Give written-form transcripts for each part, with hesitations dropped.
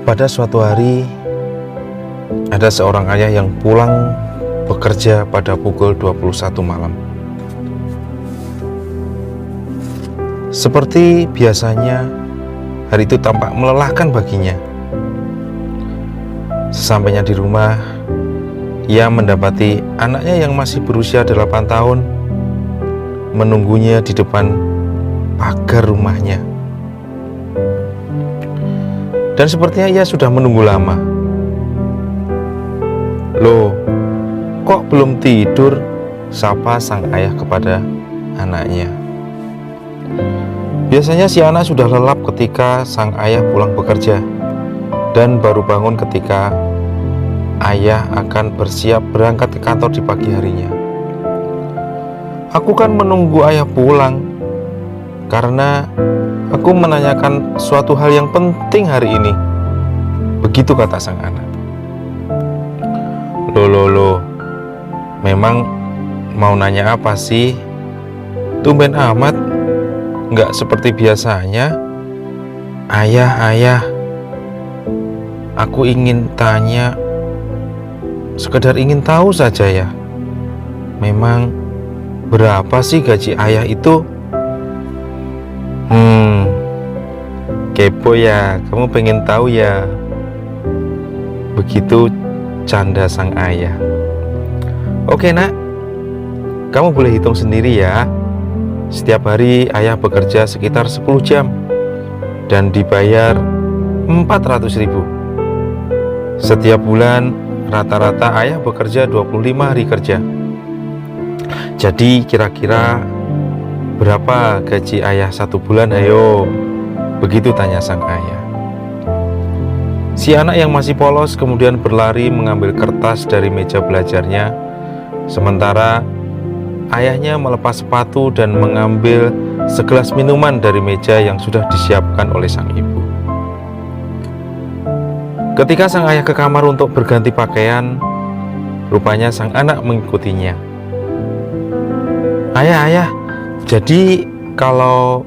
Pada suatu hari, ada seorang ayah yang pulang bekerja pada pukul 21 malam. Seperti biasanya, hari itu tampak melelahkan baginya. Sesampainya di rumah, ia mendapati anaknya yang masih berusia 8 tahun menunggunya di depan pagar rumahnya. Dan sepertinya ia sudah menunggu lama. "Loh, kok belum tidur?" sapa sang ayah kepada anaknya. Biasanya si anak sudah lelap ketika sang ayah pulang bekerja dan baru bangun ketika ayah akan bersiap berangkat ke kantor di pagi harinya. "Aku kan menunggu ayah pulang karena aku menanyakan suatu hal yang penting hari ini," begitu kata sang anak. Loh, memang mau nanya apa sih? Tumben amat, nggak seperti biasanya. Ayah, aku ingin tanya, sekedar ingin tahu saja ya. Memang berapa sih gaji ayah itu? Kepo ya, kamu pengen tahu ya? Begitu canda sang ayah. "Oke nak, kamu boleh hitung sendiri ya. Setiap hari ayah bekerja sekitar 10 jam dan dibayar 400.000. Setiap bulan rata-rata ayah bekerja 25 hari kerja. Jadi kira-kira berapa gaji ayah satu bulan, ayo?" Begitu tanya sang ayah. Si anak yang masih polos kemudian berlari mengambil kertas dari meja belajarnya, sementara ayahnya melepas sepatu dan mengambil segelas minuman dari meja yang sudah disiapkan oleh sang ibu. Ketika sang ayah ke kamar untuk berganti pakaian, rupanya sang anak mengikutinya. Ayah, jadi kalau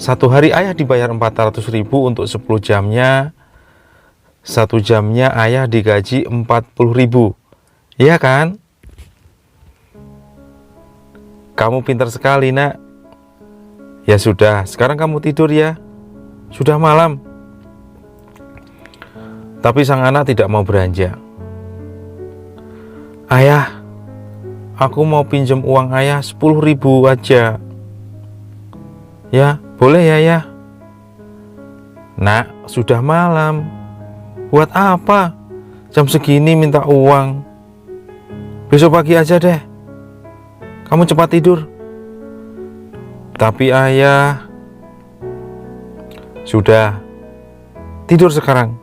satu hari ayah dibayar 400.000 untuk 10 jamnya, 1 jamnya ayah digaji 40.000, iya kan? Kamu pintar sekali nak. Ya sudah, sekarang kamu tidur ya, sudah malam. Tapi sang anak tidak mau beranjak. "Ayah, aku mau pinjam uang ayah 10.000 aja. Ya, boleh ya?" "Nak, sudah malam. Buat apa jam segini minta uang? Besok pagi aja deh. Kamu cepat tidur." "Tapi ayah..." "Sudah, tidur sekarang."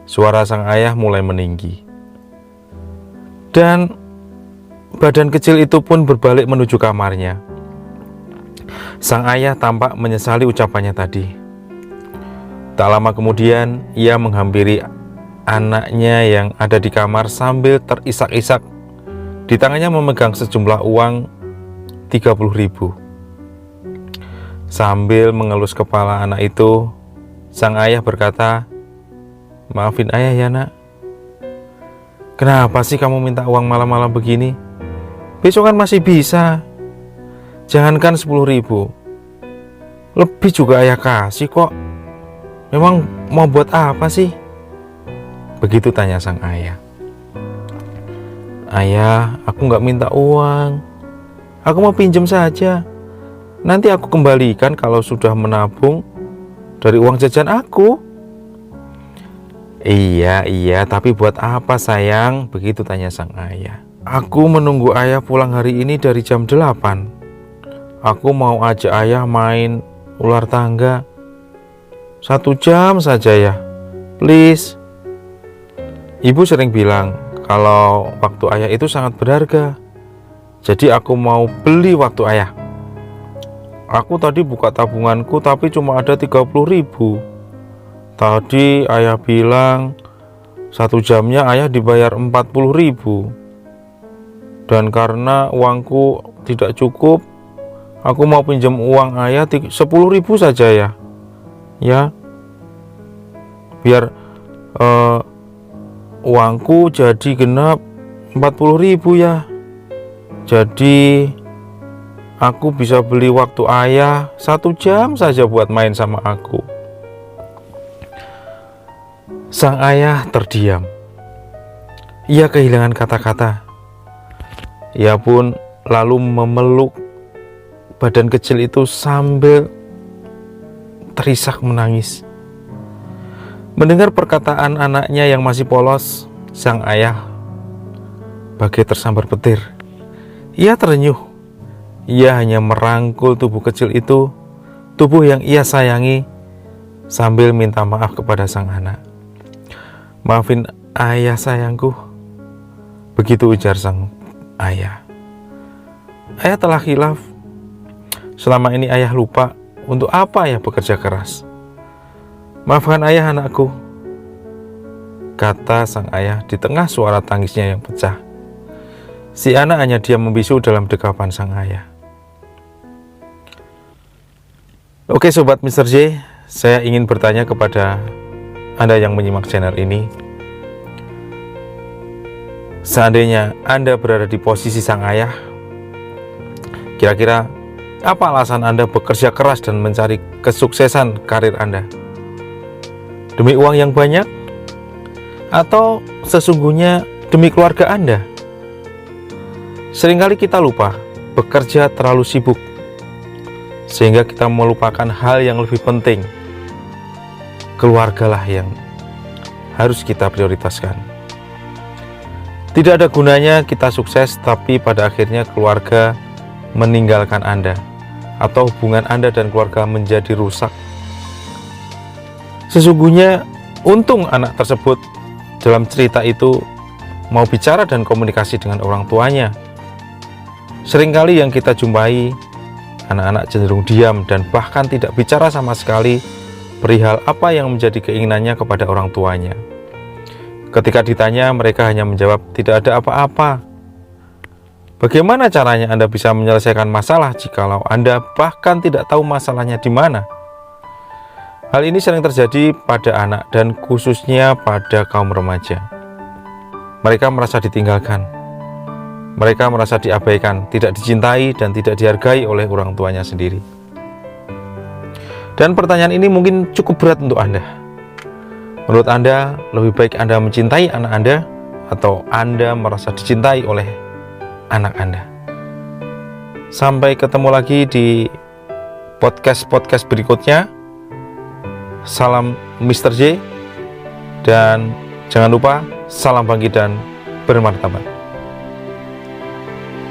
Suara sang ayah mulai meninggi. Dan badan kecil itu pun berbalik menuju kamarnya. Sang ayah tampak menyesali ucapannya tadi. Tak lama kemudian, ia menghampiri anaknya yang ada di kamar sambil terisak-isak. Di tangannya memegang sejumlah uang 30.000. Sambil mengelus kepala anak itu, sang ayah berkata, "Maafin ayah ya nak. Kenapa sih kamu minta uang malam-malam begini? Besok kan masih bisa. Jangankan 10.000, lebih juga ayah kasih kok. Memang mau buat apa sih?" Begitu tanya sang ayah. "Ayah, aku nggak minta uang. Aku mau pinjam saja. Nanti aku kembalikan kalau sudah menabung dari uang jajan aku." Iya, tapi buat apa sayang?" Begitu tanya sang ayah. "Aku menunggu ayah pulang hari ini dari jam 8. Aku mau ajak ayah main ular tangga 1 jam saja ya, please. Ibu sering bilang kalau waktu ayah itu sangat berharga. Jadi aku mau beli waktu ayah. Aku tadi buka tabunganku tapi cuma ada 30.000. Tadi ayah bilang 1 jamnya ayah dibayar 40.000. Dan karena uangku tidak cukup, aku mau pinjam uang ayah 10.000 saja ya. Ya, biar eh, uangku jadi genap 40.000 ya. Jadi aku bisa beli waktu ayah 1 jam saja buat main sama aku. Sang ayah terdiam. Ia kehilangan kata-kata. Ia pun lalu memeluk badan kecil itu sambil terisak menangis. Mendengar perkataan anaknya yang masih polos, sang ayah bagai tersambar petir. Ia terenyuh. Ia hanya merangkul tubuh kecil itu, tubuh yang ia sayangi, sambil minta maaf kepada sang anak. Maafin ayah sayangku, begitu ujar sang ayah. Ayah telah khilaf. Selama ini ayah lupa untuk apa ayah bekerja keras. Maafkan ayah anakku, kata sang ayah di tengah suara tangisnya yang pecah. Si anak hanya diam membisu dalam dekapan sang ayah. Oke sobat Mr. J, saya ingin bertanya kepada Anda yang menyimak channel ini. Seandainya Anda berada di posisi sang ayah, kira-kira apa alasan Anda bekerja keras dan mencari kesuksesan karir Anda? Demi uang yang banyak? Atau sesungguhnya demi keluarga Anda? Seringkali kita lupa bekerja terlalu sibuk, sehingga kita melupakan hal yang lebih penting. Keluargalah yang harus kita prioritaskan. Tidak ada gunanya kita sukses, tapi pada akhirnya keluarga meninggalkan Anda, atau hubungan Anda dan keluarga menjadi rusak. Sesungguhnya untung anak tersebut dalam cerita itu mau bicara dan komunikasi dengan orang tuanya. Seringkali yang kita jumpai, anak-anak cenderung diam dan bahkan tidak bicara sama sekali perihal apa yang menjadi keinginannya kepada orang tuanya. Ketika ditanya, mereka hanya menjawab tidak ada apa-apa. Bagaimana caranya Anda bisa menyelesaikan masalah jikalau Anda bahkan tidak tahu masalahnya di mana? Hal ini sering terjadi pada anak dan khususnya pada kaum remaja. Mereka merasa ditinggalkan. Mereka merasa diabaikan, tidak dicintai dan tidak dihargai oleh orang tuanya sendiri. Dan pertanyaan ini mungkin cukup berat untuk Anda. Menurut Anda, lebih baik Anda mencintai anak Anda atau Anda merasa dicintai oleh anak Anda? Sampai ketemu lagi di podcast-podcast berikutnya. Salam Mr. J, dan jangan lupa salam bangkit dan bermartabat.